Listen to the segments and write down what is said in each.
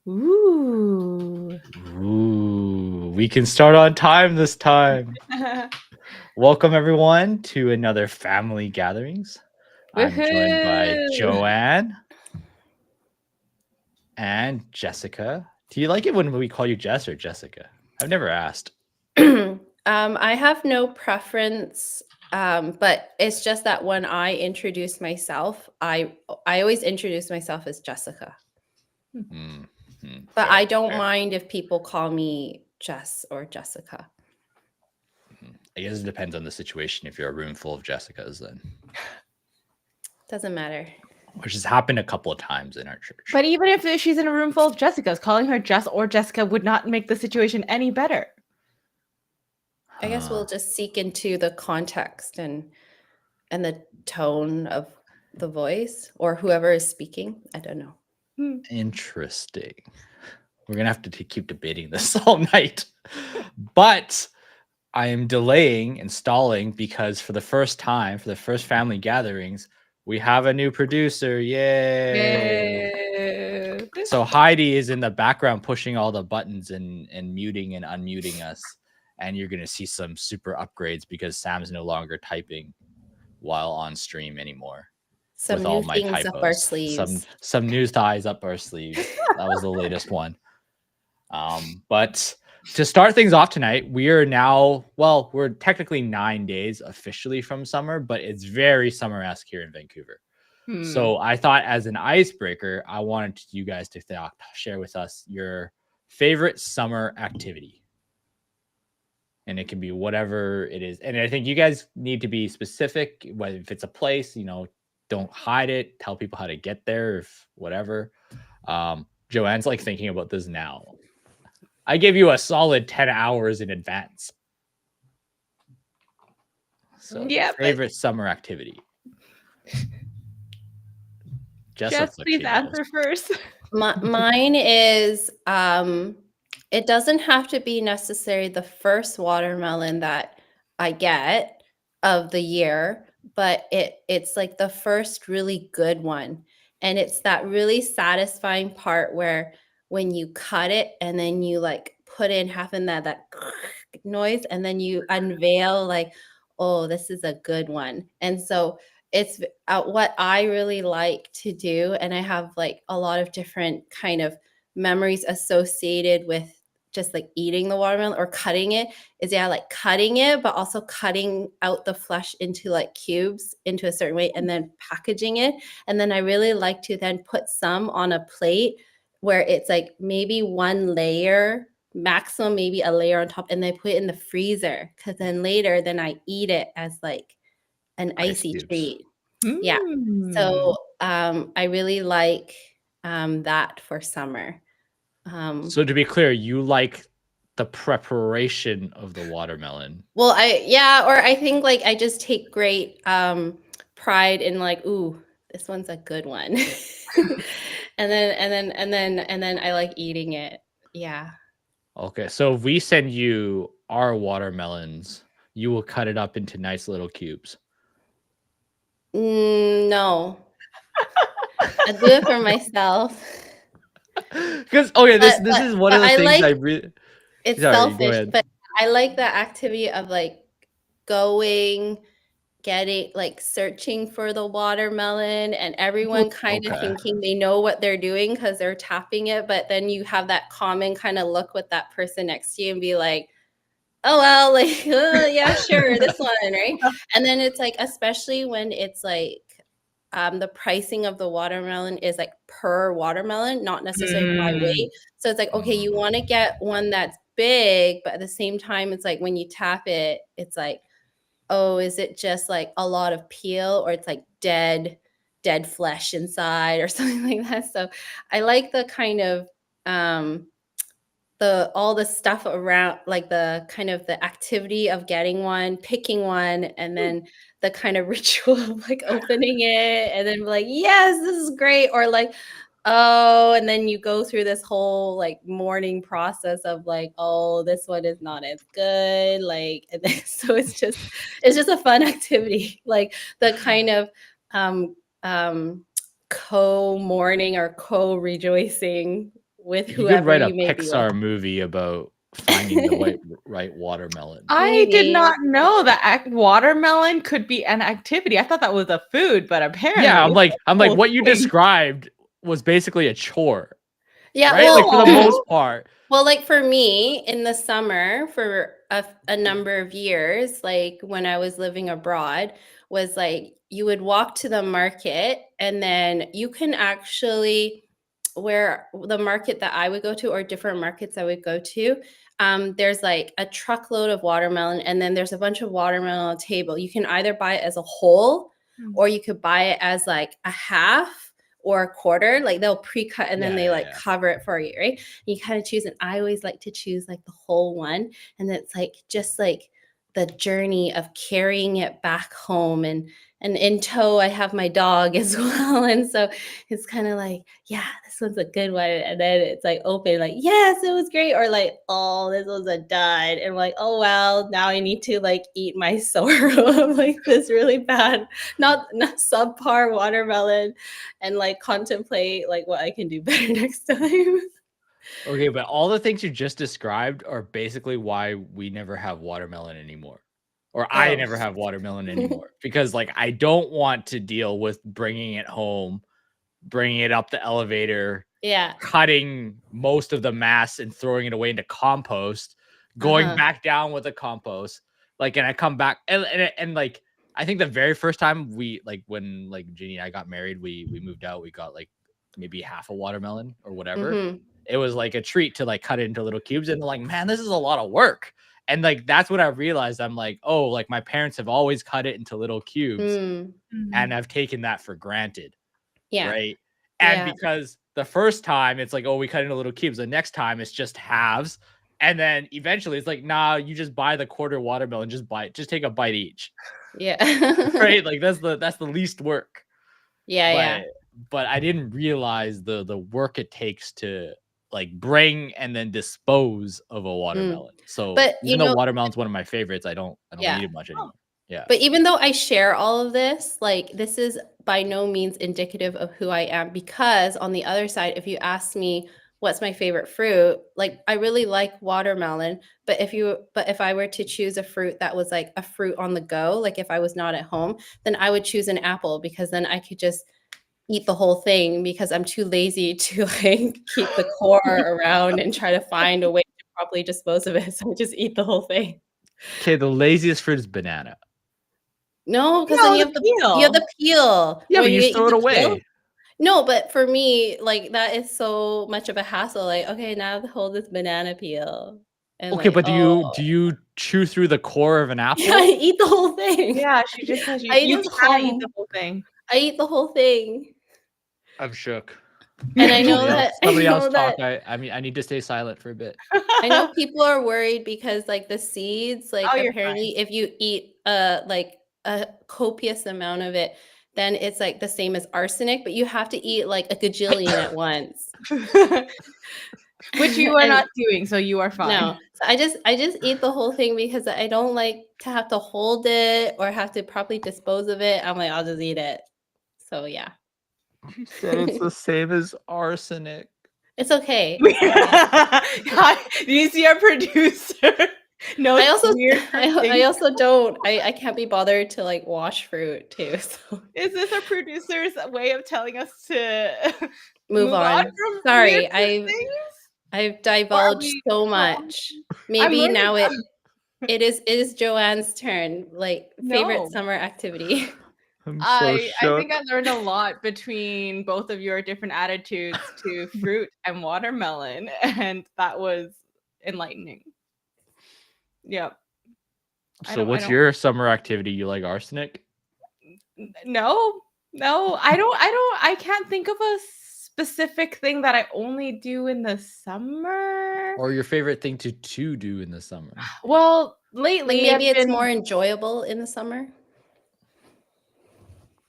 Ooh. Ooh, we can start on time this time. Welcome everyone to another family gatherings. I'm joined by Woohoo! Joanne and Jessica. Do you like it when we call you Jess or Jessica? I've never asked. I have no preference, but it's just that when I introduce myself, I always introduce myself as Jessica. But Fair, I don't fair. mind if people call me Jess or Jessica. I guess it depends on the situation. If you're a room full of Jessicas, then Doesn't matter. which has happened a couple of times in our church. But even if she's in a room full of Jessicas, calling her Jess or Jessica would not make the situation any better. I guess we'll just seek into the context and the tone of the voice or whoever is speaking. I don't know. Interesting. We're gonna have to keep debating this all night. But I am delaying and stalling because for the first time, for the first family gatherings, we have a new producer. Yay! So Heidi is in the background pushing all the buttons and muting and unmuting us. And you're gonna see some super upgrades because Sam's no longer typing while on stream anymore. Some with new all my things typos. up our sleeves. Some news ties up our sleeves. That was the latest one. But to start things off tonight, we are now, well, we're technically 9 days officially from summer, but it's very summer-esque here in Vancouver. So I thought as an icebreaker, I wanted you guys to share with us your favorite summer activity. And it can be whatever it is. And I think you guys need to be specific, whether if it's a place, don't hide it, tell people how to get there, if whatever. Joanne's like thinking about this now. I gave you a solid 10 hours in advance. So favorite summer activity. Jess, please answer first. Mine is it doesn't have to be necessarily the first watermelon that I get of the year, but it's like the first really good one. And it's that really satisfying part where when you cut it and then you like put in half in that noise and then you unveil like, oh, this is a good one. And so it's what I really like to do. And I have like a lot of different kind of memories associated with just like eating the watermelon or cutting it is like cutting it, but also cutting out the flesh into like cubes into a certain way and then packaging it. And then I really like to then put some on a plate where it's like maybe one layer, maximum maybe a layer on top, and then put it in the freezer. Cause then later, then I eat it as like an icy treat. Yeah. So I really like that for summer. So to be clear, you like the preparation of the watermelon. Well, or I think like I just take great pride in like, ooh, this one's a good one. and then I like eating it. Yeah. Okay. So if we send you our watermelons, you will cut it up into nice little cubes. No. I do it for myself. Because this is one of the things I really. It's selfish, but I like the activity of like getting like searching for the watermelon and everyone kind of thinking they know what they're doing because they're tapping it. But then you have that common kind of look with that person next to you and be like, oh, well, like, yeah, sure, this one, right? And then it's like, especially when it's like, the pricing of the watermelon is like per watermelon, not necessarily by weight. So it's like, okay, you want to get one that's big, but at the same time, it's like when you tap it, it's like, oh, is it just like a lot of peel or it's like dead flesh inside or something like that. So I like the kind of all the stuff around, like the kind of the activity of getting one, picking one, and then the kind of ritual of like opening it and then like, yes, this is great. Or like, oh, and then you go through this whole like morning process of like, oh, this one is not as good. Like, and then, so it's just a fun activity. Like the kind of co-mourning or co-rejoicing with You could whoever write a you may be with. Pixar movie about finding the right watermelon. I did Maybe. not know that watermelon could be an activity. I thought that was a food, but apparently, Yeah, I'm it's like a whole what you thing. described was basically a chore, Yeah, right? well, Like for the most part. well, like for me in the summer for a number of years, like when I was living abroad, was like you would walk to the market and then you can actually, where the market that I would go to or different markets I would go to, there's like a truckload of watermelon and then there's a bunch of watermelon on a table. You can either buy it as a whole or you could buy it as like a half or a quarter. Like they'll pre-cut and then they like cover it for you, right? You kind of choose, and I always like to choose like the whole one. And it's like just like the journey of carrying it back home, and in tow I have my dog as well, and so it's kind of like, yeah, this one's a good one, and then it's like open, like, yes, it was great, or like, oh, this was a dud, and like, oh well, now I need to like eat my sorrow of like this really bad, not subpar watermelon, and like contemplate like what I can do better next time. Okay, but all the things you just described are basically why we never have watermelon anymore. Or I Oh. never have watermelon anymore. Because like I don't want to deal with bringing it home, bringing it up the elevator, Yeah. cutting most of the mass and throwing it away into compost, going back down with the compost. Like, and I come back and like I think the very first time we like when like Jeannie and I got married, we moved out, we got like maybe half a watermelon or whatever. Mhm. It was like a treat to like cut it into little cubes, and like, man, this is a lot of work. And like that's what I realized. I'm like, oh, like my parents have always cut it into little cubes, and I've taken that for granted. Yeah. Right. And Yeah. because the first time it's like, oh, we cut into little cubes. The next time it's just halves. And then eventually it's like, nah, you just buy the quarter watermelon, just take a bite each. Yeah. Right. Like that's the least work. Yeah. But I didn't realize the work it takes to like bring and then dispose of a watermelon. So But even though watermelon's one of my favorites, I don't eat it much anymore. Yeah. But even though I share all of this, like this is by no means indicative of who I am, because on the other side, if you ask me what's my favorite fruit, like I really like watermelon, but if I were to choose a fruit that was like a fruit on the go, like if I was not at home, then I would choose an apple, because then I could just eat the whole thing, because I'm too lazy to like keep the core around and try to find a way to properly dispose of it. So I just eat the whole thing. Okay, the laziest fruit is banana. No, because then you have the peel. Yeah, but When you get throw it the away. peel. No, but for me, like that is so much of a hassle. Like, okay, now I have to hold this banana peel. And Okay, like, but do you chew through the core of an apple? Yeah, I eat the whole thing. Yeah, she just says you I can't just eat the whole thing. I eat the whole thing. I'm shook. And I know that somebody else talk. I mean, I need to stay silent for a bit. I know people are worried because like the seeds, like Oh, you're apparently fine. if you eat like a copious amount of it, then it's like the same as arsenic, but you have to eat like a gajillion at once. Which you are not doing, so you are fine. No, so I just eat the whole thing because I don't like to have to hold it or have to properly dispose of it. I'm like, I'll just eat it. So yeah. You said it's the same as arsenic. It's okay. Do you see our producer? No, I also don't. I can't be bothered to like wash fruit too. So is this our producer's way of telling us to move on? from Sorry, things? I've divulged so much. Maybe now it is Joanne's turn. Like favorite summer activity. I think I learned a lot between both of your different attitudes to fruit and watermelon, and that was enlightening. Yep. So what's your summer activity? You like arsenic? No, I can't think of a specific thing that I only do in the summer. Or your favorite thing to do in the summer? Well, lately maybe it's more enjoyable in the summer.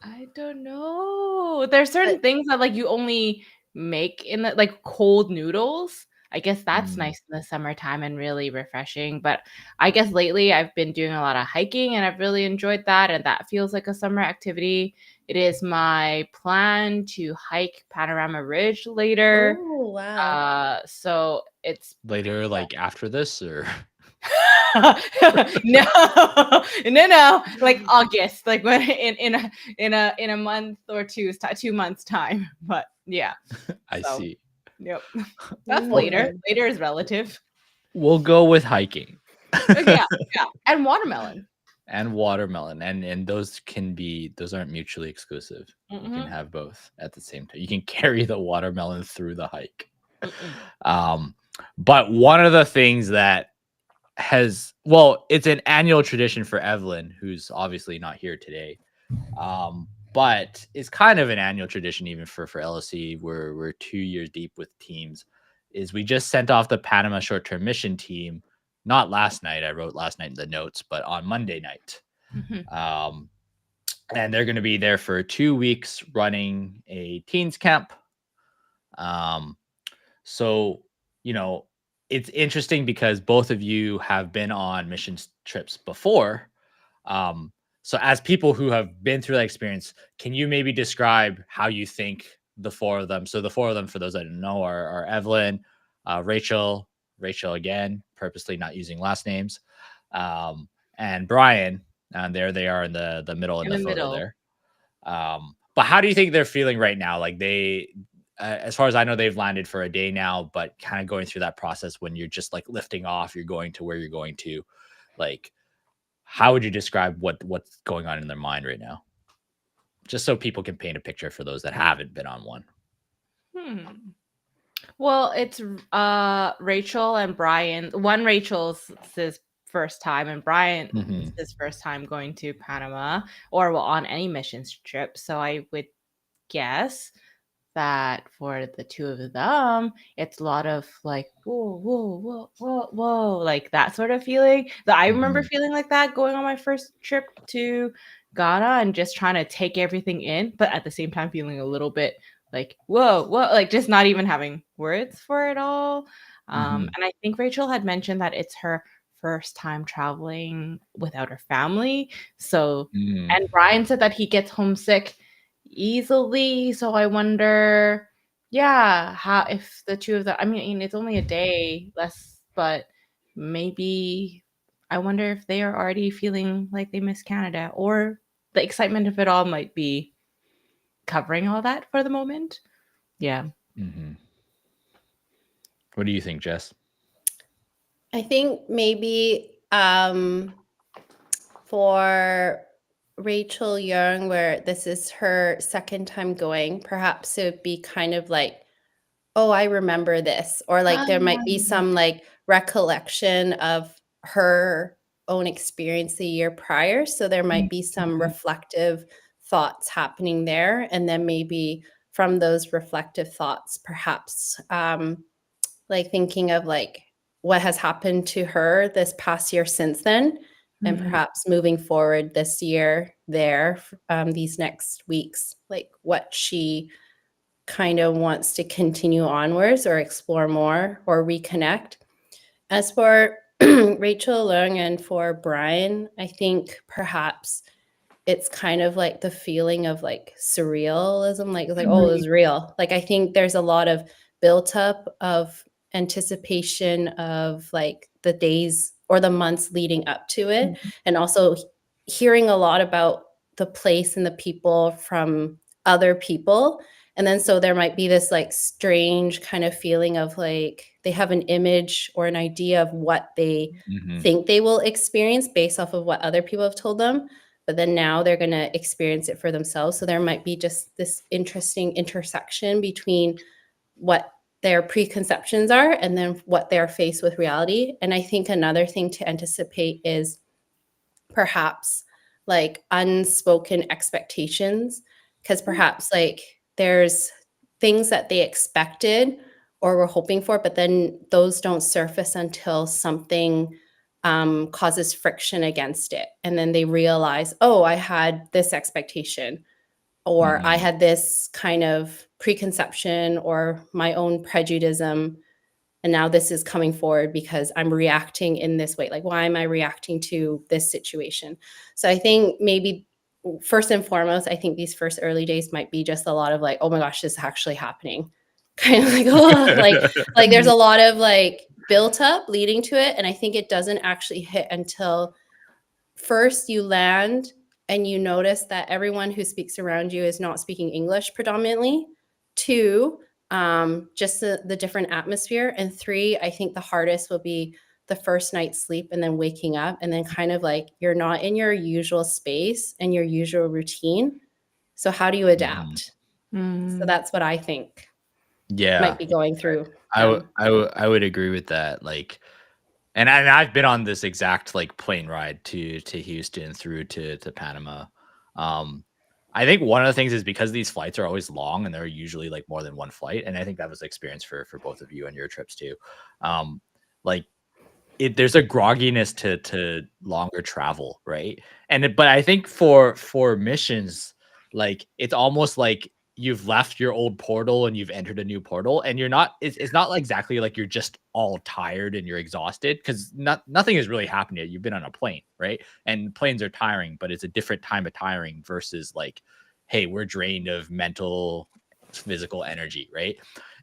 I don't know. There's certain things that like you only make in the like cold noodles. I guess that's nice in the summertime and really refreshing. But I guess lately I've been doing a lot of hiking and I've really enjoyed that. And that feels like a summer activity. It is my plan to hike Panorama Ridge later. Oh, wow. So it's Later, like after this, or no, no, like August, like when in a month or 2 months time. But yeah, I so see. yep, that's later. Mm. Later is relative. We'll go with hiking. Yeah, and watermelon. And watermelon, and those aren't mutually exclusive. You can Mm-mm. have both at the same time. You can carry the watermelon through the hike. Mm-mm. But one of the things that it's an annual tradition for Evelyn, who's obviously not here today, but it's kind of an annual tradition even for LSC. We're 2 years deep with teams. Is we just sent off the Panama short-term mission team. Not last night. I wrote last night in the notes, but on Monday night. And they're going to be there for 2 weeks running a teens camp. So, it's interesting because both of you have been on mission trips before. So as people who have been through that experience, can you maybe describe how you think the four of them, so the four of them, for those that don't know, are Evelyn, Rachel again, purposely not using last names, and Brian, and there they are in the middle in the photo there. But how do you think they're feeling right now? Like as far as I know, they've landed for a day now, but kind of going through that process when you're just like lifting off, you're going to where you're going to, like, how would you describe what's going on in their mind right now? Just so people can paint a picture for those that haven't been on one. Well, it's Rachel and Brian. Rachel's his first time, and Brian is his first time going to Panama, or on any missions trip. So I would guess that for the two of them, it's a lot of like, whoa, like that sort of feeling. That I remember feeling like that going on my first trip to Ghana and just trying to take everything in, but at the same time feeling a little bit like, whoa, like just not even having words for it all. And I think Rachel had mentioned that it's her first time traveling without her family. So, and Brian said that he gets homesick easily. So I wonder, how if the two of them, I mean, it's only a day less, but maybe I wonder if they are already feeling like they miss Canada, or the excitement of it all might be covering all that for the moment. Yeah. What do you think, Jess? I think maybe for Rachel Young, where this is her second time going, perhaps it would be kind of like, oh, I remember this, or like there might be some like recollection of her own experience the year prior. So there might be some reflective thoughts happening there. And then maybe from those reflective thoughts, perhaps like thinking of like what has happened to her this past year since then, and perhaps moving forward this year there, these next weeks, like what she kind of wants to continue onwards or explore more or reconnect. As for Rachel Leung and for Brian, I think perhaps it's kind of like the feeling of like surrealism, like oh, it was real. Like I think there's a lot of built up of anticipation of like the days or the months leading up to it, and also hearing a lot about the place and the people from other people. And then so there might be this like strange kind of feeling of like they have an image or an idea of what they think they will experience based off of what other people have told them. But then now they're going to experience it for themselves. So there might be just this interesting intersection between what their preconceptions are and then what they're faced with reality. And I think another thing to anticipate is perhaps like unspoken expectations, because perhaps like there's things that they expected or were hoping for, but then those don't surface until something causes friction against it. And then they realize, oh, I had this expectation, or I had this kind of preconception or my own prejudice. And And now this is coming forward because I'm reacting in this way. Like, why am I reacting to this situation? So I think maybe first and foremost, I think these first early days might be just a lot of like, oh my gosh, this is actually happening. Kind of like, oh, like there's a lot of like built up leading to it. And I think it doesn't actually hit until first you land and you notice that everyone who speaks around you is not speaking English predominantly. 2, just the different atmosphere. And 3, I think the hardest will be the first night's sleep and then waking up and then kind of like you're not in your usual space and your usual routine. So how do you adapt? So that's what I think might be going through. I would agree with that. Like, and I've been on this exact like plane ride to Houston through to Panama. I think one of the things is because these flights are always long and they're usually like more than one flight. And I think that was the experience for both of you and your trips too. Like there's a grogginess to longer travel, right? But I think for missions, like it's almost like you've left your old portal and you've entered a new portal, and you're not. It's not like exactly like you're just all tired and you're exhausted because nothing has really happened yet. You've been on a plane, right? And planes are tiring, but it's a different time of tiring versus like, hey, we're drained of mental, physical energy, right?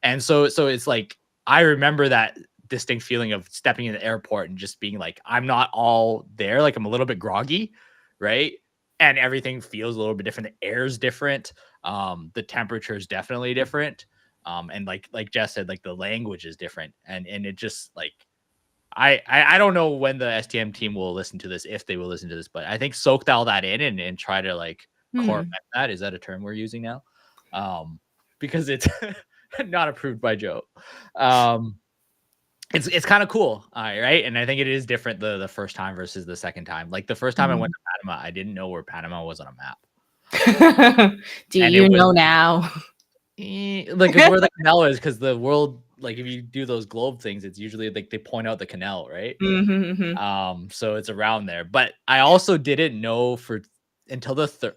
And so it's like I remember that distinct feeling of stepping in the airport and just being like, I'm not all there. Like I'm a little bit groggy, right? And everything feels a little bit different. The air's different. The temperature is definitely different. And like Jess said, like the language is different. And it just like, I don't know when the STM team will listen to this, if they will listen to this, but I think soak all that in and try to like correct that. Is that a term we're using now? Because it's not approved by Joe. It's kind of cool, right? And I think it is different the first time versus the second time. Like the first time I went to Panama, I didn't know where Panama was on a map. Do you know now? Like where the canal is, because the world, like if you do those globe things, it's usually like they point out the canal, right? So it's around there. But I also didn't know until the third.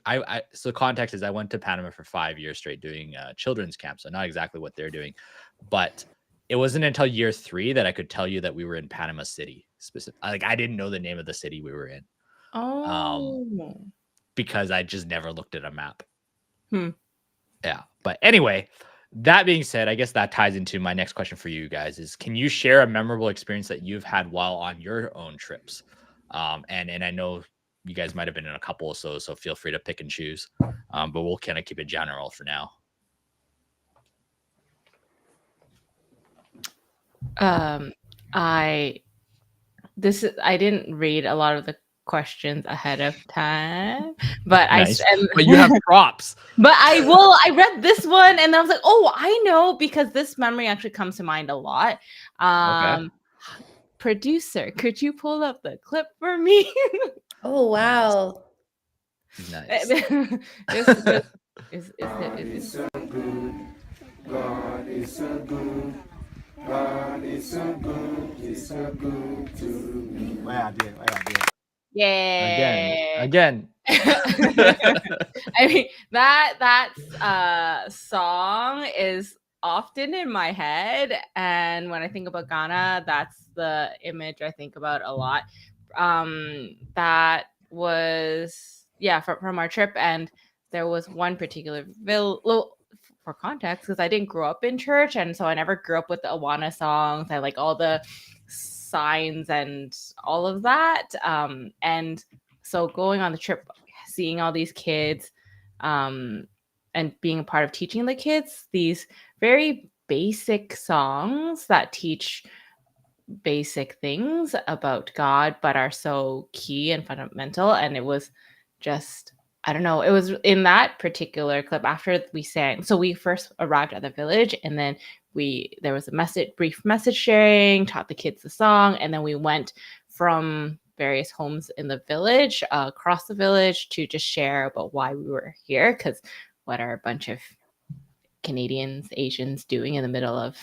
So context is I went to Panama for 5 years straight doing children's camp, so not exactly what they're doing, but it wasn't until year 3 that I could tell you that we were in Panama City. Like I didn't know the name of the city we were in. Because I just never looked at a map. Yeah. But anyway, that being said, I guess that ties into my next question for you guys is, can you share a memorable experience that you've had while on your own trips? And I know you guys might have been in a couple, so feel free to pick and choose. But we'll kind of keep it general for now. I didn't read a lot of the questions ahead of time, but nice. But you have props. But I read this one and I was like, oh, I know, because this memory actually comes to mind a lot. Okay. Producer, could you pull up the clip for me? Oh wow. Nice. Is it so good? God is so good. God is so good. He's so good to me. Why I did. Yeah. Again. I mean, that song is often in my head, and when I think about Ghana, that's the image I think about a lot. That was from our trip, and there was one particular for context, because I didn't grow up in church, and so I never grew up with the Awana songs. I like all the signs and all of that. And so going on the trip, seeing all these kids, and being a part of teaching the kids these very basic songs that teach basic things about God, but are so key and fundamental. And it was just, I don't know, it was in that particular clip after we sang. So we first arrived at the village, and then there was a brief message sharing, taught the kids the song, and then we went from various homes in the village, across the village, to just share about why we were here, because what are a bunch of Canadians, Asians doing in the middle of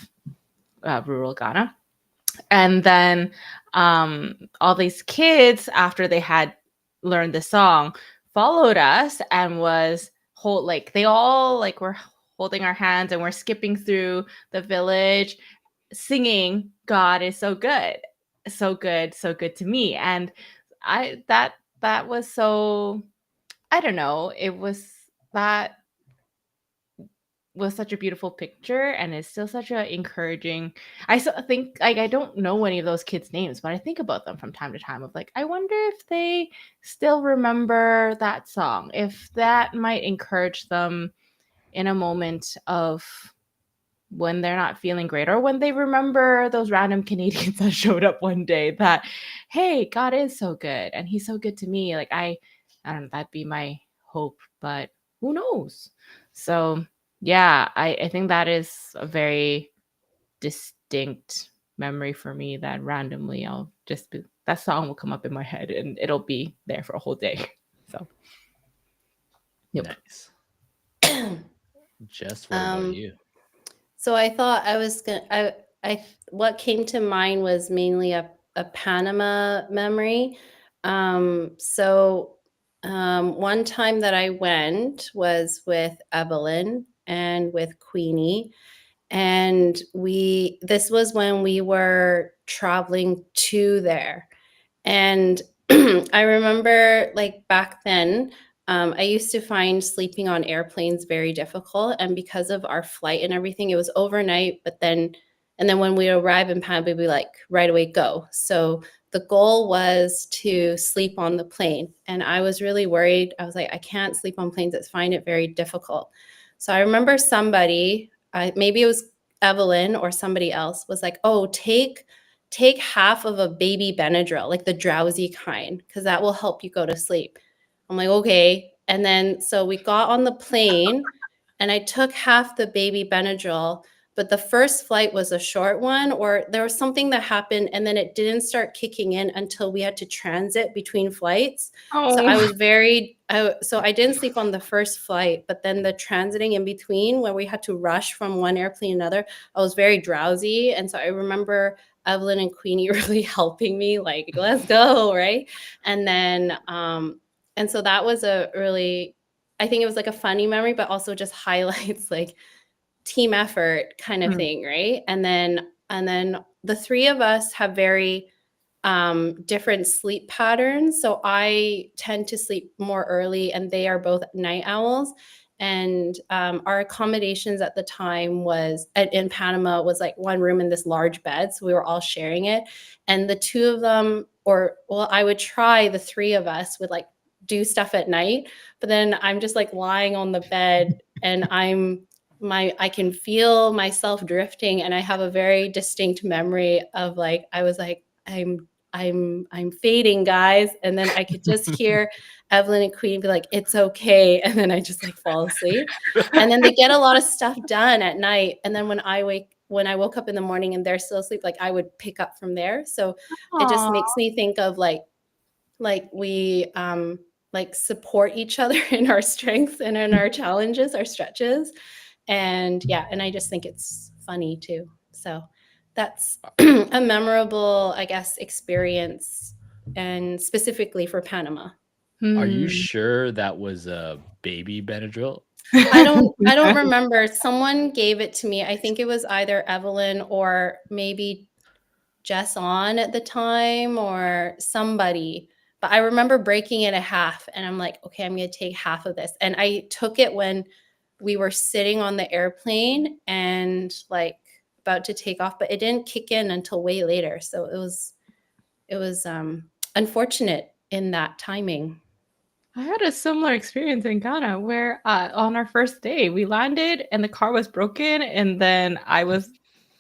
rural Ghana? And then all these kids, after they had learned the song, followed us and they all were holding our hands, and we're skipping through the village, singing God is so good, so good, so good to me. And that was so, I don't know, that was such a beautiful picture, and it's still such a encouraging. I still think, like, I don't know any of those kids' names, but I think about them from time to time of like, I wonder if they still remember that song, if that might encourage them in a moment of when they're not feeling great, or when they remember those random Canadians that showed up one day that, hey, God is so good and he's so good to me. Like, I don't know, that'd be my hope, but who knows? So yeah, I think that is a very distinct memory for me that randomly I'll just be, that song will come up in my head and it'll be there for a whole day. So yep. Nice. Jess, what about you? So I thought I was gonna. What came to mind was mainly a Panama memory. One time that I went was with Evelyn and with Queenie, and this was when we were traveling to there, and I remember, like, back then, I used to find sleeping on airplanes very difficult. And because of our flight and everything, it was overnight. And then when we arrive in Panama, we'd be like, right away, go. So the goal was to sleep on the plane. And I was really worried. I was like, I can't sleep on planes. I find it very difficult. So I remember somebody, maybe it was Evelyn or somebody else, was like, oh, take half of a baby Benadryl, like the drowsy kind, because that will help you go to sleep. I'm like, okay. And then so we got on the plane and I took half the baby Benadryl, but the first flight was a short one, or there was something that happened and then it didn't start kicking in until we had to transit between flights. Oh. So I was so I didn't sleep on the first flight, but then the transiting in between, where we had to rush from one airplane to another, I was very drowsy. And so I remember Evelyn and Queenie really helping me, like, let's go, right? And then, and so that was a really, I think it was like a funny memory, but also just highlights like team effort kind of thing, right? And then the three of us have very different sleep patterns. So I tend to sleep more early, and they are both night owls. And our accommodations at the time was in Panama was like one room in this large bed. So we were all sharing it. And the two of them, I would try, the three of us would like do stuff at night. But then I'm just like lying on the bed and I can feel myself drifting. And I have a very distinct memory of like, I was like, I'm fading, guys. And then I could just hear Evelyn and Queen be like, it's okay. And then I just like fall asleep. And then they get a lot of stuff done at night. And then when I woke up in the morning and they're still asleep, like I would pick up from there. So it just makes me think of like we like support each other in our strengths and in our challenges, our stretches. And yeah, and I just think it's funny too. So that's a memorable, I guess, experience, and specifically for Panama. Are you sure that was a baby Benadryl? I don't remember. Someone gave it to me. I think it was either Evelyn or maybe Jess on at the time or somebody. But I remember breaking it in half and I'm like, okay, I'm going to take half of this. And I took it when we were sitting on the airplane and like about to take off, but it didn't kick in until way later. So it was unfortunate in that timing. I had a similar experience in Ghana where on our first day we landed and the car was broken, and then I was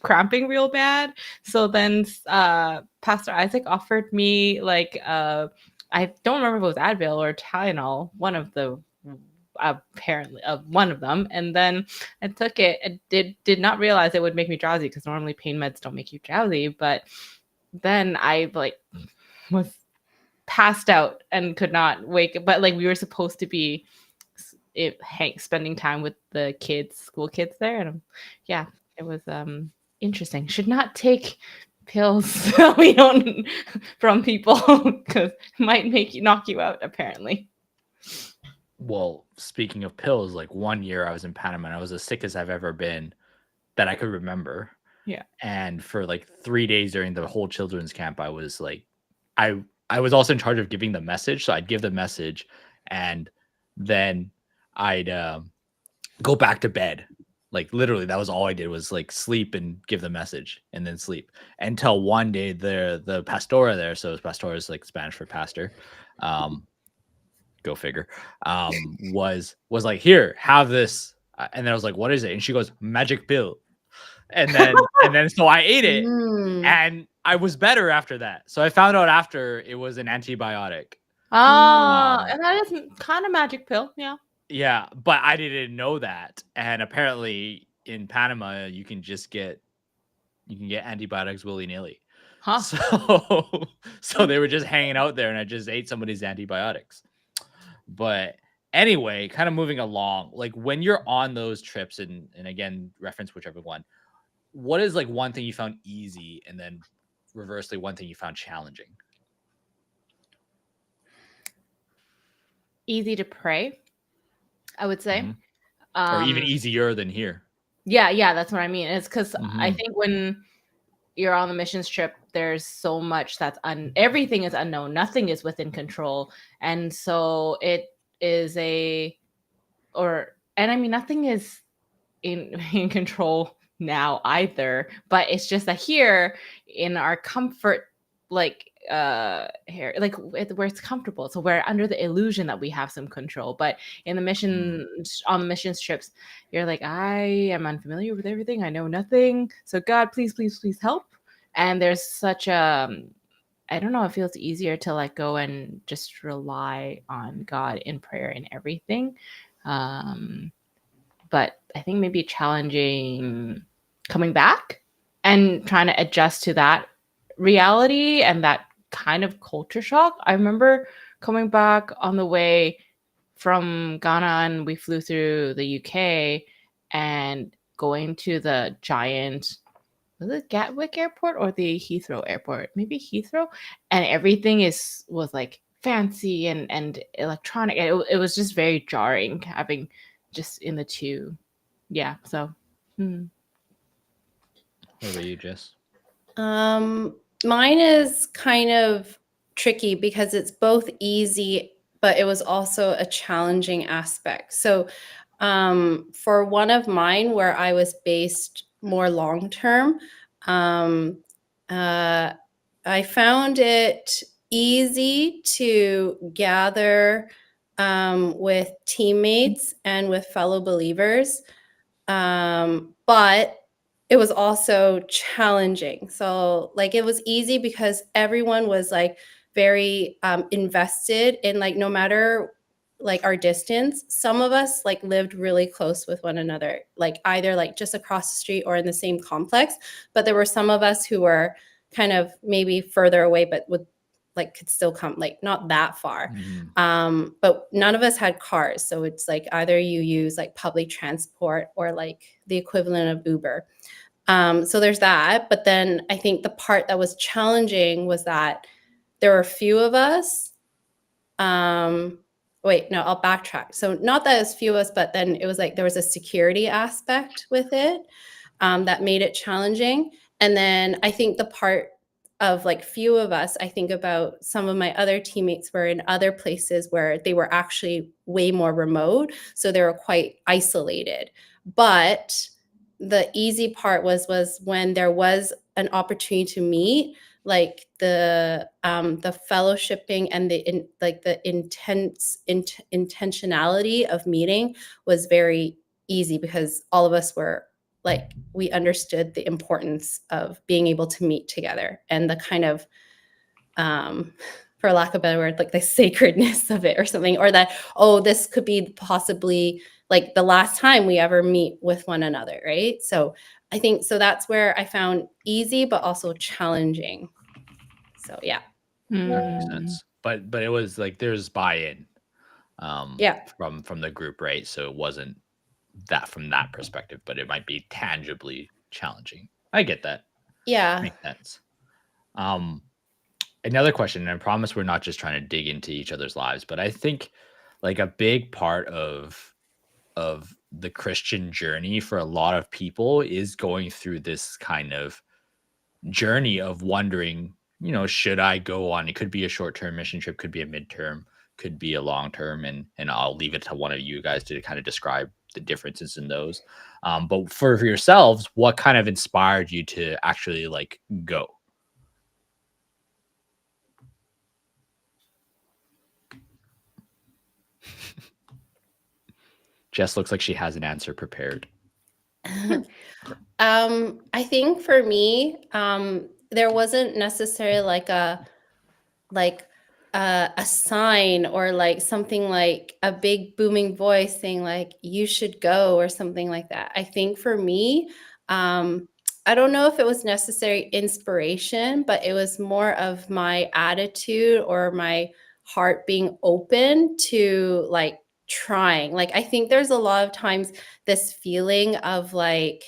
cramping real bad. So then Pastor Isaac offered me like I don't remember if it was Advil or Tylenol, one of the apparently one of them, and then I took it and did not realize it would make me drowsy, because normally pain meds don't make you drowsy, but then I like was passed out and could not wake. But like we were supposed to be spending time with the school kids there, and yeah, it was interesting. Should not take pills we don't from people, because it might knock you out apparently. Well, speaking of pills, like one year I was in Panama and I was as sick as I've ever been that I could remember. Yeah. And for like 3 days during the whole children's camp, I was like, I was also in charge of giving the message. So I'd give the message, and then I'd go back to bed. Like literally, that was all I did was like sleep and give the message and then sleep until one day the pastora there. So pastora is like Spanish for pastor. Go figure. Was like, here, have this. And then I was like, what is it? And she goes, magic pill. And then so I ate it and I was better after that. So I found out after it was an antibiotic. And that is kind of magic pill. Yeah. Yeah, but I didn't know that. And apparently in Panama, you can get antibiotics willy-nilly. Huh. So they were just hanging out there and I just ate somebody's antibiotics. But anyway, kind of moving along, like when you're on those trips and again, reference whichever one, what is like one thing you found easy and then reversely one thing you found challenging? Easy to pray, I would say. Or even easier than here. Yeah, that's what I mean. It's because I think when you're on the missions trip, there's so much that's everything is unknown. Nothing is within control. And so it is nothing is in control now either, but it's just that here in our comfort, like here, like where it's comfortable, so we're under the illusion that we have some control. But in the on the missions trips, you're like, I am unfamiliar with everything, I know nothing, so God, please help. And there's such a I don't know, it feels easier to let go and just rely on God in prayer and everything. But I think maybe challenging coming back and trying to adjust to that reality and that kind of culture shock. I remember coming back on the way from Ghana, and we flew through the UK and going to the giant, was it Gatwick Airport or the Heathrow Airport? Maybe Heathrow. And everything was like fancy and electronic. It was just very jarring having just in the two. Yeah. So. What about you, Jess? Mine is kind of tricky because it's both easy, but it was also a challenging aspect. So for one of mine where I was based more long-term, I found it easy to gather with teammates and with fellow believers, but it was also challenging. So like it was easy because everyone was like very invested in, like, no matter like our distance, some of us like lived really close with one another, like either like just across the street or in the same complex. But there were some of us who were kind of maybe further away, but would like could still come, like not that far. But none of us had cars. So it's like either you use like public transport or like the equivalent of Uber. So there's that. But then I think the part that was challenging was that there were a few of us. Wait, no, I'll backtrack. So not that it's few of us, but then it was like there was a security aspect with it that made it challenging. And then I think the part of like few of us, I think about some of my other teammates were in other places where they were actually way more remote. So they were quite isolated. But the easy part was when there was an opportunity to meet, like the fellowshipping and the intentionality of meeting was very easy because all of us were like, we understood the importance of being able to meet together and the kind of, for lack of a better word, like the sacredness of it or something, or that, oh, this could be possibly like the last time we ever meet with one another, right? So I think, so that's where I found easy, but also challenging. So yeah. That makes sense. But it was like, there's buy-in from the group, right? So it wasn't that from that perspective, but it might be tangibly challenging. I get that. Yeah. Makes sense. Another question, and I promise we're not just trying to dig into each other's lives, but I think like a big part of the Christian journey for a lot of people is going through this kind of journey of wondering, should I go on? It could be a short-term mission trip, could be a midterm, could be a long-term, and I'll leave it to one of you guys to kind of describe the differences in those. But for yourselves, what kind of inspired you to actually like go? Jess looks like she has an answer prepared. I think for me, there wasn't necessarily like a sign or like something like a big booming voice saying like you should go or something like that. I think for me, I don't know if it was necessary inspiration, but it was more of my attitude or my heart being open to like trying. Like I think there's a lot of times this feeling of like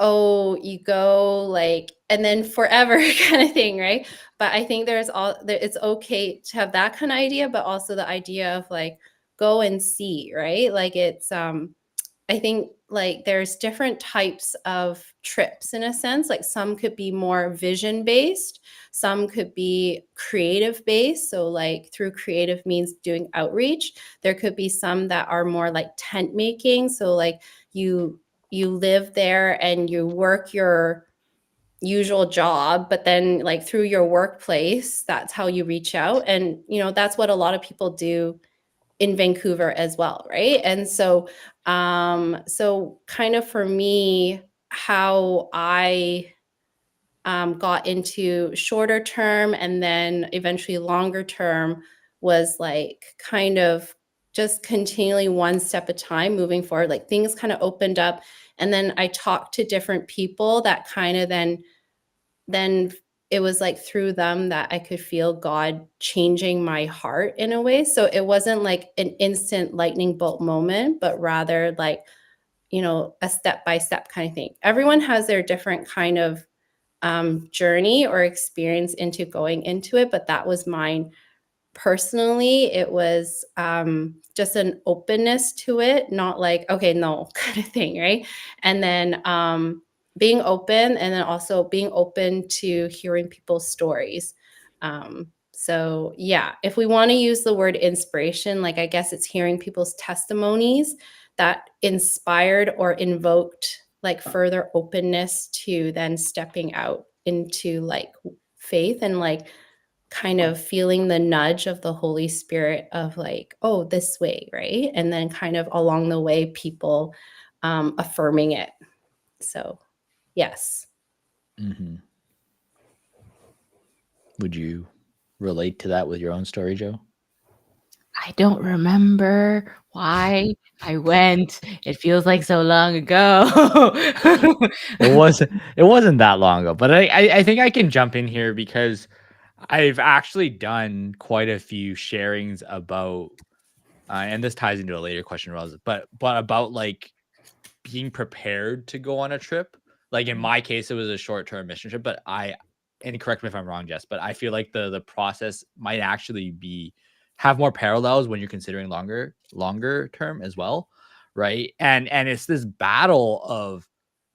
oh, you go like and then forever kind of thing, right? But I think it's okay to have that kind of idea, but also the idea of like go and see, right? Like it's I think like there's different types of trips in a sense. Like some could be more vision based, some could be creative based. So like through creative means doing outreach. There could be some that are more like tent making. So like you live there and you work your usual job, but then like through your workplace, that's how you reach out. And that's what a lot of people do in Vancouver as well, right? And so kind of for me, how I got into shorter term and then eventually longer term was like kind of just continually one step at a time moving forward. Like things kind of opened up, and then I talked to different people that kind of then it was like through them that I could feel God changing my heart in a way. So it wasn't like an instant lightning bolt moment, but rather like, a step-by-step kind of thing. Everyone has their different kind of journey or experience into going into it, but that was mine personally. It was just an openness to it, not like, okay, no kind of thing, right? And then being open, and then also being open to hearing people's stories. So yeah, if we want to use the word inspiration, like I guess it's hearing people's testimonies that inspired or invoked like further openness to then stepping out into like faith and like kind of feeling the nudge of the Holy Spirit of like, oh, this way, right? And then kind of along the way, people affirming it. So yes. Mm-hmm. Would you relate to that with your own story, Joe? I don't remember why I went. It feels like so long ago. It wasn't that long ago, but I think I can jump in here because I've actually done quite a few sharings about, and this ties into a later question, but about like being prepared to go on a trip. Like in my case, it was a short-term mission trip, but and correct me if I'm wrong, Jess, but I feel like the process might actually have more parallels when you're considering longer term as well, right? And it's this battle of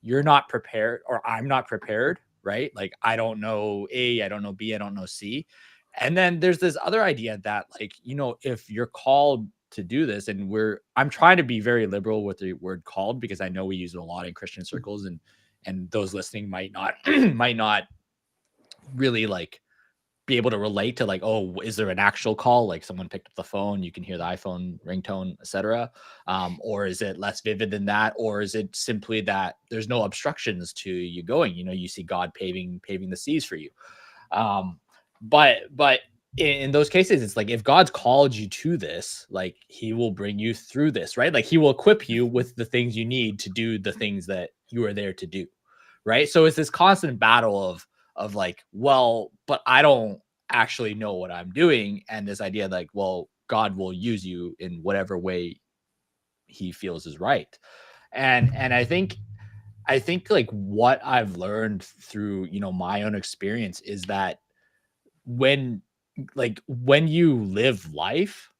you're not prepared or I'm not prepared, right? Like I don't know A, I don't know B, I don't know C. And then there's this other idea that like, if you're called to do this, and I'm trying to be very liberal with the word called because I know we use it a lot in Christian circles, and those listening might not might not really like be able to relate to like, oh, is there an actual call? Like someone picked up the phone, you can hear the iPhone ringtone, etc. Or is it less vivid than that? Or is it simply that there's no obstructions to you going? You see God paving the seas for you. But in those cases, it's like if God's called you to this, like he will bring you through this, right? Like he will equip you with the things you need to do the things that you are there to do, right? So it's this constant battle of like, well, but I don't actually know what I'm doing. And this idea like, well, God will use you in whatever way he feels is right. And I think like what I've learned through, my own experience is that when you live life,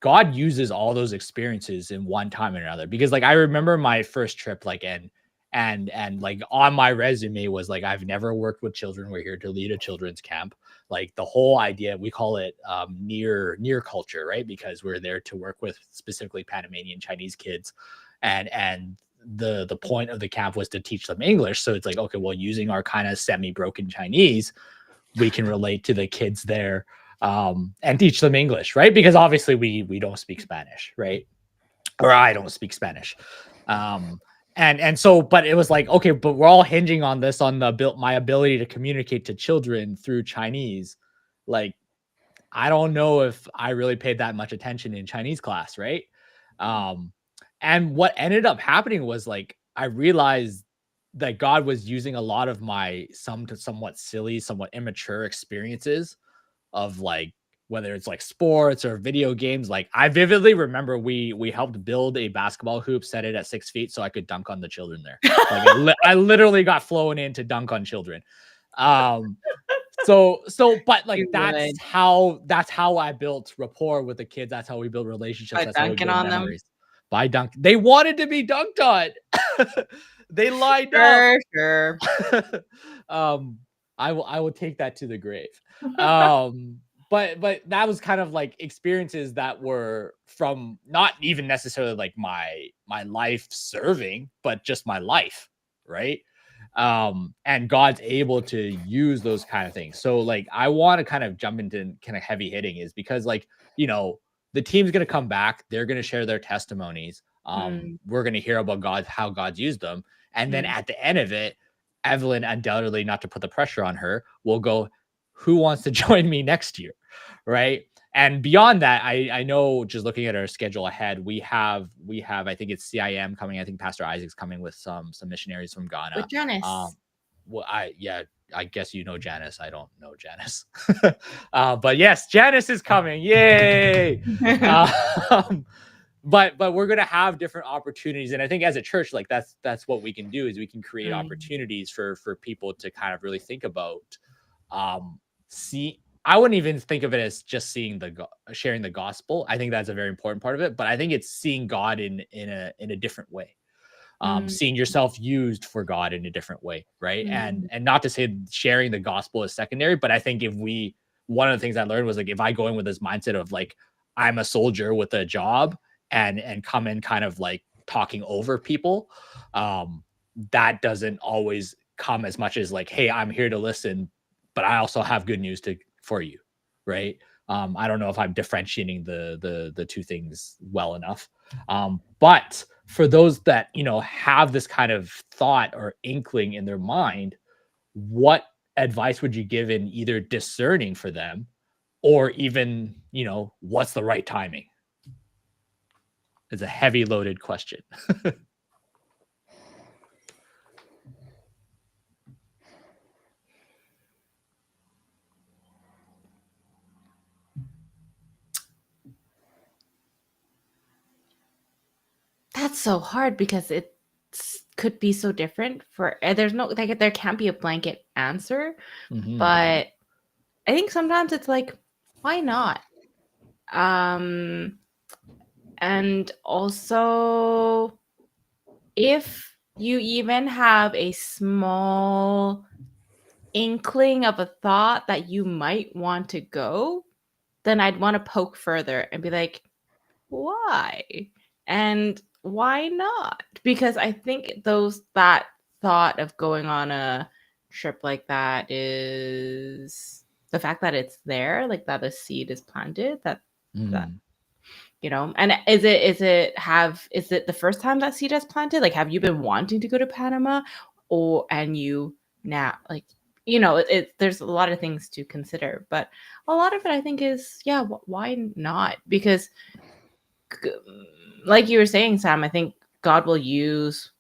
God uses all those experiences in one time or another. Because like I remember my first trip, like and like on my resume was like, I've never worked with children. We're here to lead a children's camp. Like the whole idea, we call it near culture, right? Because we're there to work with specifically Panamanian Chinese kids, and the point of the camp was to teach them English. So it's like, okay, well, using our kind of semi-broken Chinese, we can relate to the kids there and teach them English, right? Because obviously we don't speak Spanish, right? Or I don't speak Spanish. And so, but it was like, okay, but we're all hinging on this, on my ability to communicate to children through Chinese. Like, I don't know if I really paid that much attention in Chinese class, right? And what ended up happening was like, I realized that God was using a lot of my somewhat silly, somewhat immature experiences of like, whether it's like sports or video games. Like I vividly remember we helped build a basketball hoop, set it at 6 feet so I could dunk on the children there. Like I literally got flown in to dunk on children. But like that's how I built rapport with the kids. That's how we build relationships. By that's how we dunking build on memories. By dunk. They wanted to be dunked on. They lined up. Sure. I will take that to the grave. But that was kind of like experiences that were from not even necessarily like my life serving, but just my life, right? And God's able to use those kind of things. So like I want to kind of jump into kind of heavy hitting, is because like, you know, the team's going to come back, they're going to share their testimonies. We're going to hear about how God's used them. And then at the end of it, Evelyn, undoubtedly, not to put the pressure on her, will go, who wants to join me next year? Right. And beyond that, I know, just looking at our schedule ahead, we have, I think it's CIM coming. I think Pastor Isaac's coming with some missionaries from Ghana. With Janice. Well, I guess you know Janice. I don't know Janice. But yes, Janice is coming. Yay. But we're going to have different opportunities. And I think as a church, like that's what we can do, is we can create opportunities for people to kind of really think about, I wouldn't even think of it as just sharing the gospel. I think that's a very important part of it, but I think it's seeing God in a different way. Seeing yourself used for God in a different way. Right. And not to say sharing the gospel is secondary, but I think one of the things I learned was like, if I go in with this mindset of like, I'm a soldier with a job and come in kind of like talking over people, that doesn't always come as much as like, hey, I'm here to listen, but I also have good news for you. Right. I don't know if I'm differentiating the two things well enough. But for those that, you know, have this kind of thought or inkling in their mind, what advice would you give in either discerning for them, or even, you know, what's the right timing? It's a heavy loaded question. That's so hard, because it could be so different for, there's no, like, there can't be a blanket answer, but I think sometimes it's like, why not? And also, if you even have a small inkling of a thought that you might want to go, then I'd want to poke further and be like, why? And why not? Because I think that thought of going on a trip like that is the fact that it's there, like that a seed is planted, that you know. And is it the first time that seed has planted? Like, have you been wanting to go to Panama, and you now, like, you know, there's a lot of things to consider, but a lot of it I think is, why not? Because like you were saying, Sam, I think God will use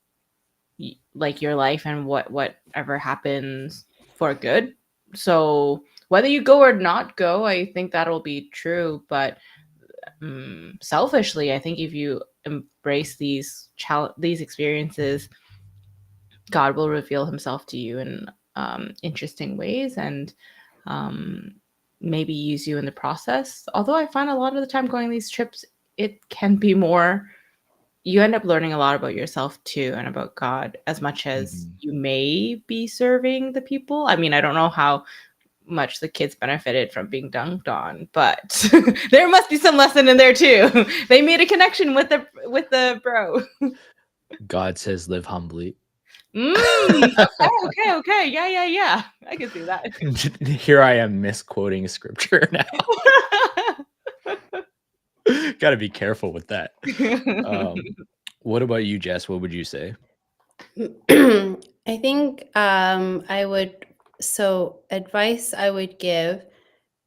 like your life and whatever happens for good. So whether you go or not go, I think that'll be true. But selfishly, I think if you embrace these experiences, God will reveal himself to you in interesting ways, and maybe use you in the process. Although I find a lot of the time going these trips it can be more, you end up learning a lot about yourself too and about God as much as you may be serving the people. I mean, I don't know how much the kids benefited from being dunked on, but there must be some lesson in there too. They made a connection with the bro. God says live humbly. Okay. Yeah. I can see that. Here I am misquoting scripture now. Got to be careful with that. What about you, Jess? What would you say? I think I would, so advice I would give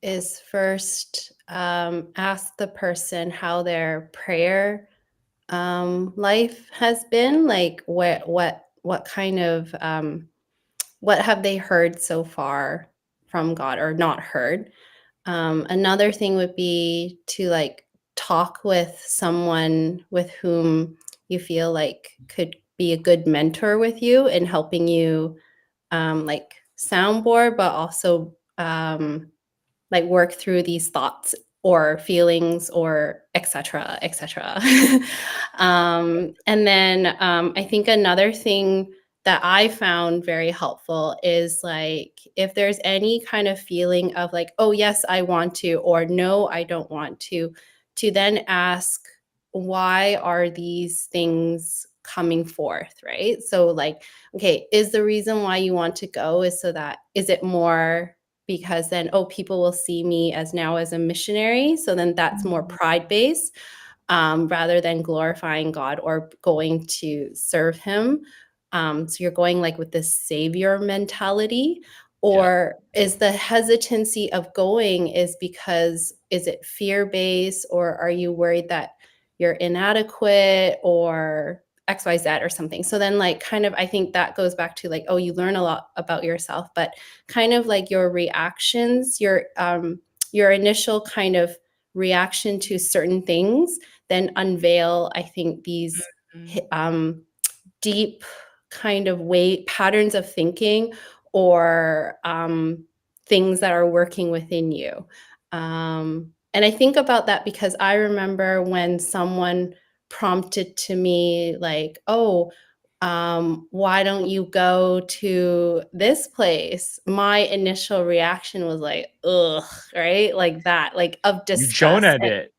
is first ask the person how their prayer life has been, like what kind of what have they heard so far from God or not heard. Another thing would be to like talk with someone with whom you feel like could be a good mentor with you in helping you like soundboard, but also like work through these thoughts or feelings or etc etc. And then I think another thing that I found very helpful is like if there's any kind of feeling of like, oh yes I want to, or no I don't want to then ask, why are these things coming forth, right? So like, okay, is the reason why you want to go is so that, is it more because then, oh, people will see me as now as a missionary, so then that's more pride based rather than glorifying God or going to serve him. So you're going like with this savior mentality, or is the hesitancy of going is because, is it fear-based, or are you worried that you're inadequate or XYZ or something? So then like kind of, I think that goes back to like, oh, you learn a lot about yourself, but kind of like your reactions, your initial kind of reaction to certain things then unveil, I think, these deep kind of patterns of thinking or things that are working within you. And I think about that because I remember when someone prompted to me like, oh, why don't you go to this place? My initial reaction was like, ugh, right? Like that, like of You disgust. Jonah it.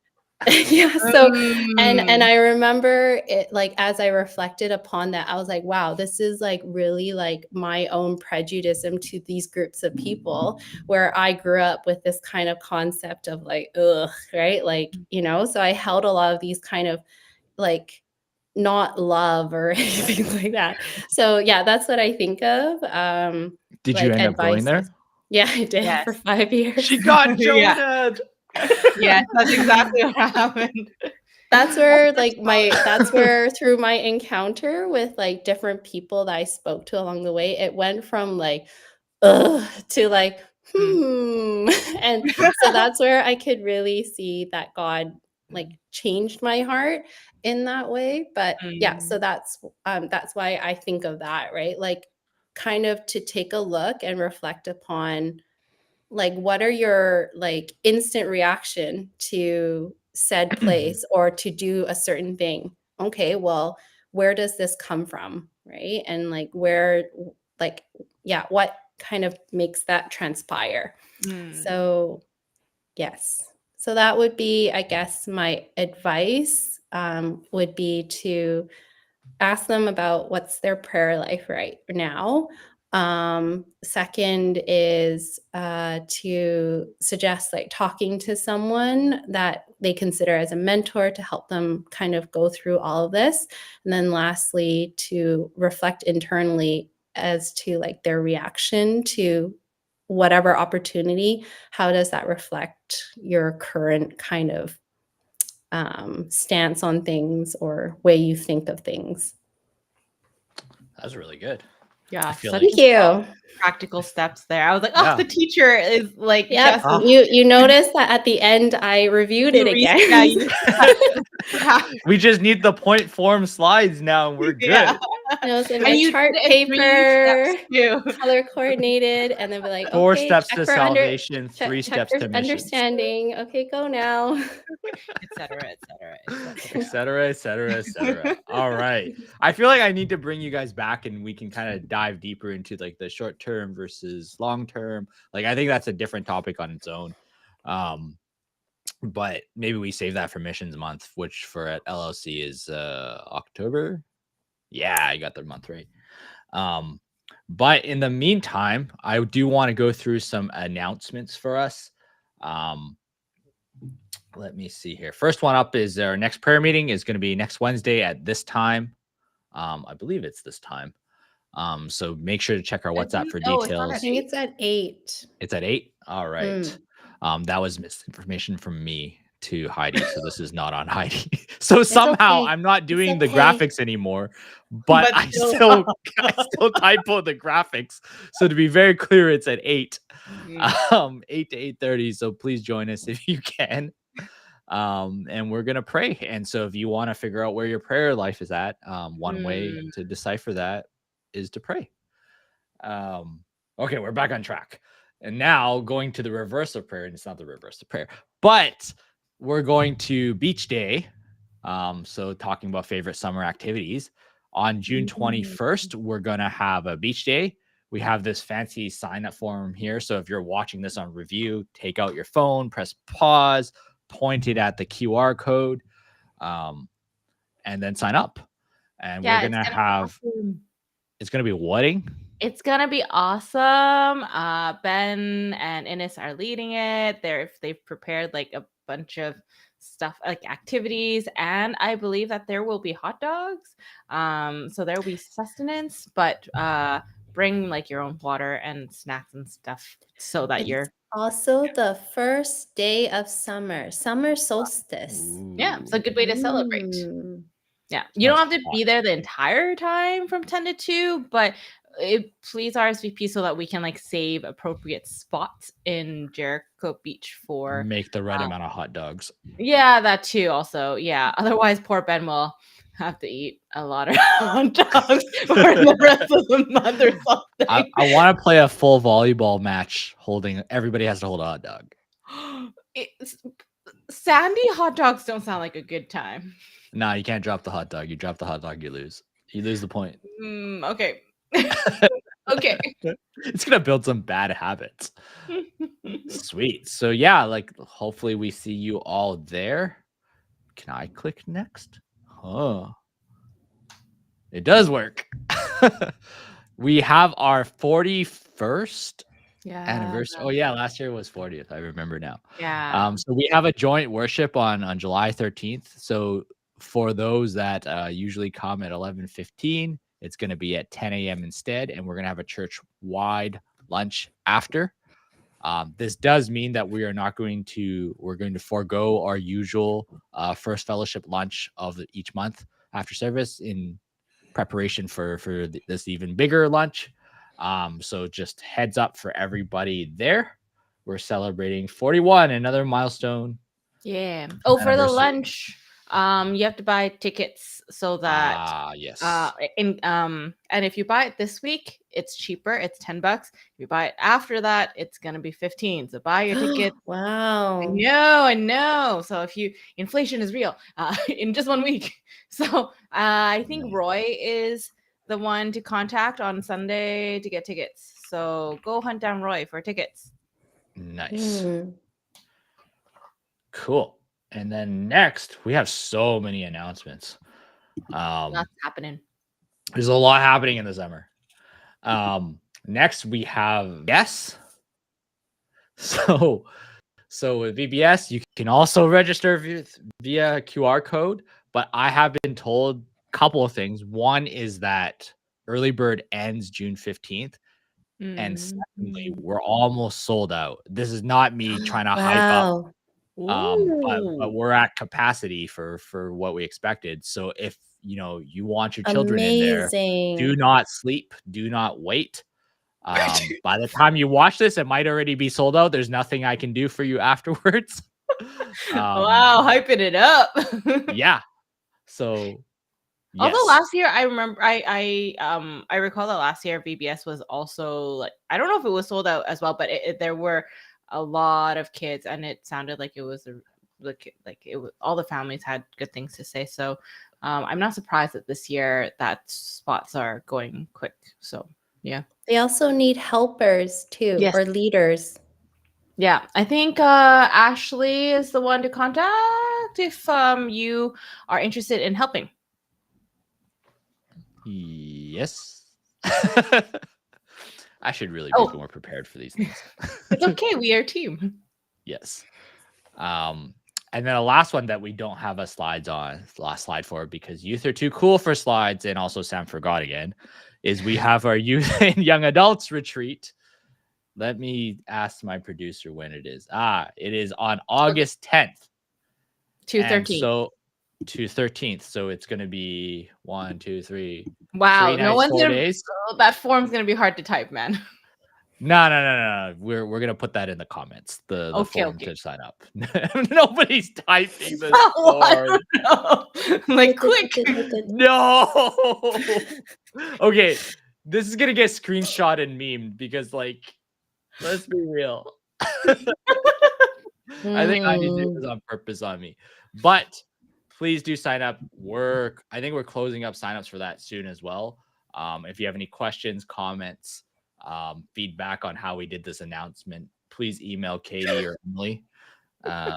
Yeah. So, and I remember it, like, as I reflected upon that, I was like, wow, this is like really like my own prejudice to these groups of people where I grew up with this kind of concept of like, ugh, right? Like, you know, so I held a lot of these kind of like not love or anything like that. So yeah, that's what I think of. Did like you end up going there? Yeah, I did for 5 years. She got Jonah. Yes, that's exactly what happened. That's where like that's where through my encounter with like different people that I spoke to along the way, it went from like ugh to like and so that's where I could really see that God like changed my heart in that way. But yeah, so that's why I think of that, right? Like kind of to take a look and reflect upon like what are your like instant reaction to said place or to do a certain thing. Okay, well, where does this come from, right? And like where, like, yeah, what kind of makes that transpire? So yes, so that would be, I guess, my advice would be to ask them about what's their prayer life right now. Second is to suggest like talking to someone that they consider as a mentor to help them kind of go through all of this. And then lastly, to reflect internally as to like their reaction to whatever opportunity. How does that reflect your current kind of stance on things or way you think of things? That was really good. Yeah, Thank you. practical steps there. I was like, Yeah. the teacher is like, Yeah, just you noticed that at the end I reviewed it again. yeah, you just we just need the point form slides now, and we're good. Yeah. And it was in And my you chart did it in 3 paper, steps too. color coordinated, and then be like, 4 okay, steps check to for salvation, check 3 steps for to missions, understanding. Okay, go now. Et cetera, et cetera, et cetera. et cetera, et cetera, et cetera. All right. I feel like I need to bring you guys back, and we can kind of dive deeper into like the short term versus long term. Like, I think that's a different topic on its own. But maybe we save that for missions month, which for at LLC is October. Yeah, I got the month right. But in the meantime, I do want to go through some announcements for us. Let me see here. First one up is our next prayer meeting is going to be next Wednesday at this time. I believe it's this time. So make sure to check our WhatsApp for details. I think it's at 8. It's at 8. All right. That was misinformation from me to Heidi, so this is not on Heidi. So somehow okay. I'm not doing the okay. graphics anymore, but I still typo the graphics. So to be very clear, it's at 8. 8 to 8:30. So please join us if you can. And we're gonna pray. And so if you want to figure out where your prayer life is at, one way to decipher that is to pray. Okay, we're back on track. And now going to the reverse of prayer, and it's not the reverse of prayer, but we're going to beach day. So talking about favorite summer activities. On June 21st, we're gonna have a beach day. We have this fancy sign up form here. So if you're watching this on review, take out your phone, press pause, point it at the QR code, and then sign up. And we're gonna have it's gonna be a wedding. It's gonna be awesome. Ben and Ines are leading it. They've prepared like a bunch of stuff, like activities, and I believe that there will be hot dogs. So there will be sustenance, but bring like your own water and snacks and stuff so that It's also the first day of summer solstice. Yeah, it's a good way to celebrate. Yeah, you don't have to be there the entire time from 10 to 2, but please RSVP so that we can like save appropriate spots in Jericho Beach for make the right amount of hot dogs. Yeah, that too. Also, yeah. Otherwise, poor Ben will have to eat a lot of hot dogs for the rest of the month or something. I want to play a full volleyball match. Everybody has to hold a hot dog. Sandy hot dogs don't sound like a good time. No, you can't drop the hot dog. You drop the hot dog, you lose. You lose the point. Okay. Okay. It's gonna build some bad habits. Sweet. So yeah, like hopefully we see you all there. Can I click next? It does work. We have our 41st anniversary. Oh yeah, last year was 40th. I remember now. Yeah. So we have a joint worship on July 13th. So for those that usually come at 11:15, it's going to be at 10 a.m. instead, and we're going to have a church-wide lunch after. This does mean that we're going to forego our usual first fellowship lunch of each month after service in preparation for this even bigger lunch. So just heads up for everybody there. We're celebrating 41, another milestone. Yeah. Oh, for the lunch, you have to buy tickets so that yes. And if you buy it this week, it's cheaper. It's $10. If you buy it after that, it's gonna be 15. So buy your ticket. Wow. I know. So inflation is real in just 1 week. So I think Roy is the one to contact on Sunday to get tickets. So go hunt down Roy for tickets. Nice. Cool. And then next, we have so many announcements. Lots happening. There's a lot happening in the summer. Next, we have VBS. So with VBS, you can also register via QR code. But I have been told a couple of things. One is that early bird ends June 15th. And secondly, we're almost sold out. This is not me trying to hype up. But we're at capacity for what we expected. So if you want your children in there, do not sleep, do not wait. By the time you watch this, it might already be sold out. There's nothing I can do for you afterwards. Wow, hyping it up. Yeah. So Although yes. last year, I remember, I recall that last year VBS was also like, I don't know if it was sold out as well, but there were a lot of kids, and it sounded like it was like it was, all the families had good things to say. So I'm not surprised that this year that spots are going quick. So yeah. They also need helpers too, Yes. or leaders. Yeah, I think Ashley is the one to contact if you are interested in helping. Yes. I should really be more prepared for these things. It's okay. We are a team. Yes. And then the last one that we don't have last slide for, because youth are too cool for slides, and also Sam forgot again, is we have our youth and young adults retreat. Let me ask my producer when it is. It is on August 10th. 2/13. So to 13th. So it's going to be 1, 2, 3. Wow. 3 nights, No one's 4 gonna. days. That form's gonna be hard to type, man. No. We're gonna put that in the comments. The form to sign up. Nobody's typing this form. Like quick. No. Okay, this is gonna get screenshot and memed because, like, let's be real. I think Heidi did this on purpose on me, but please do sign up. I think we're closing up signups for that soon as well. If you have any questions, comments, feedback on how we did this announcement, please email Katie or Emily. I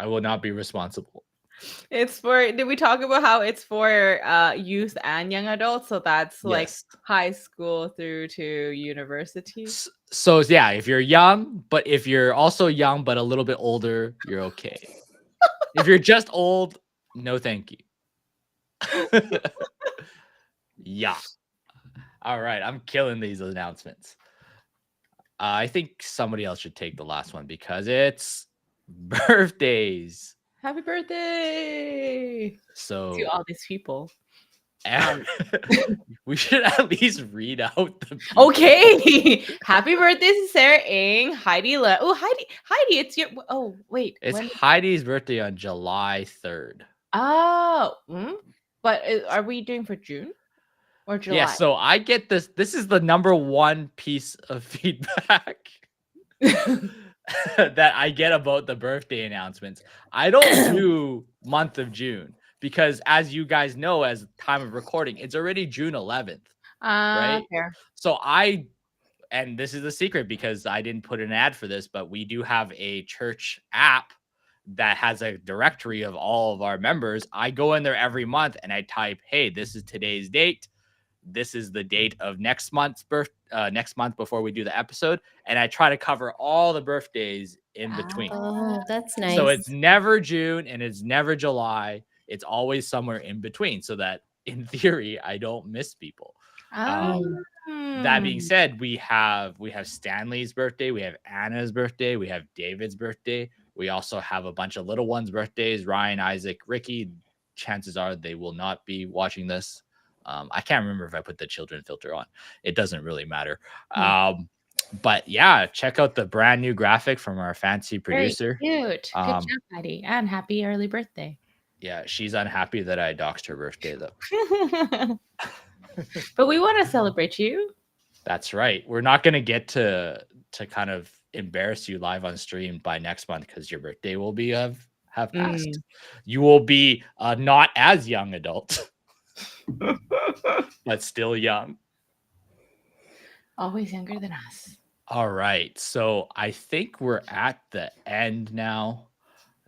will not be responsible. It's for, did we talk about how it's for youth and young adults? So that's like high school through to university. So yeah, if you're young, but if you're also young but a little bit older, you're okay. If you're just old, no thank you. Yeah. All right, I'm killing these announcements. I think somebody else should take the last one because it's birthdays. Happy birthday! So to all these people. We should at least read out the people. Okay. Happy birthday to Sarah Ng, Heidi. Heidi, it's your. Oh, wait. It's Heidi's birthday on July 3rd. Oh, but are we doing for June or July? Yeah, so I get this. This is the number one piece of feedback that I get about the birthday announcements. I don't do month of June because, as you guys know, as time of recording, it's already June 11th, right? Fair. So and this is a secret because I didn't put an ad for this, but we do have a church app that has a directory of all of our members. I go in there every month and I type, hey, this is today's date. This is the date of next month before we do the episode. And I try to cover all the birthdays in between. Oh, that's nice. So it's never June and it's never July. It's always somewhere in between so that in theory, I don't miss people. That being said, we have Stanley's birthday. We have Anna's birthday. We have David's birthday. We also have a bunch of little ones' birthdays. Ryan, Isaac, Ricky. Chances are they will not be watching this. I can't remember if I put the children filter on. It doesn't really matter. But yeah, check out the brand new graphic from our fancy producer. Very cute. Good job, Heidi. And happy early birthday. Yeah, she's unhappy that I doxed her birthday though. But we want to celebrate you. That's right. We're not going to get to kind of embarrass you live on stream by next month because your birthday will be have passed. You will be not as young adult. But still young. Always younger than us. All right. So I think we're at the end now.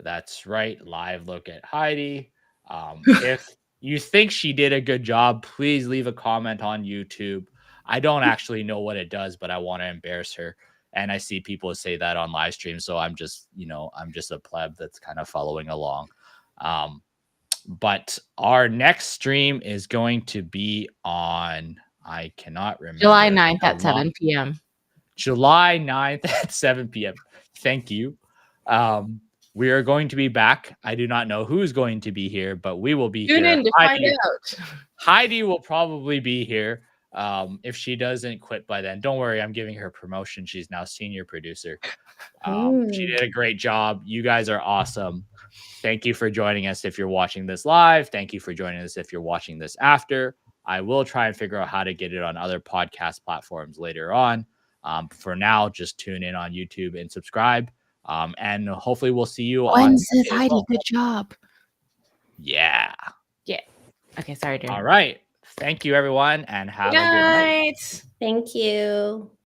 That's right. Live look at Heidi. If you think she did a good job, please leave a comment on YouTube. I don't actually know what it does, but I want to embarrass her. And I see people say that on live stream. So I'm just a pleb that's kind of following along. But our next stream is going to be on, I cannot remember. July 9th at 7 p.m. July 9th at 7 p.m. Thank you. We are going to be back. I do not know who's going to be here, but we will be Tune here. in to find out. Heidi will probably be here. If she doesn't quit by then, don't worry, I'm giving her promotion. She's now senior producer. She Mm. did a great job. You guys are awesome. Thank you for joining us if you're watching this live. Thank you for joining us if you're watching this after. I will try and figure out how to get it on other podcast platforms later on. For now, just tune in on YouTube and subscribe. And hopefully we'll see you on Gwen says, Monday as Heidi, well. good job. Yeah. Okay, sorry, Darren. All right. Thank you, everyone, and have Good a good night. night. Thank you.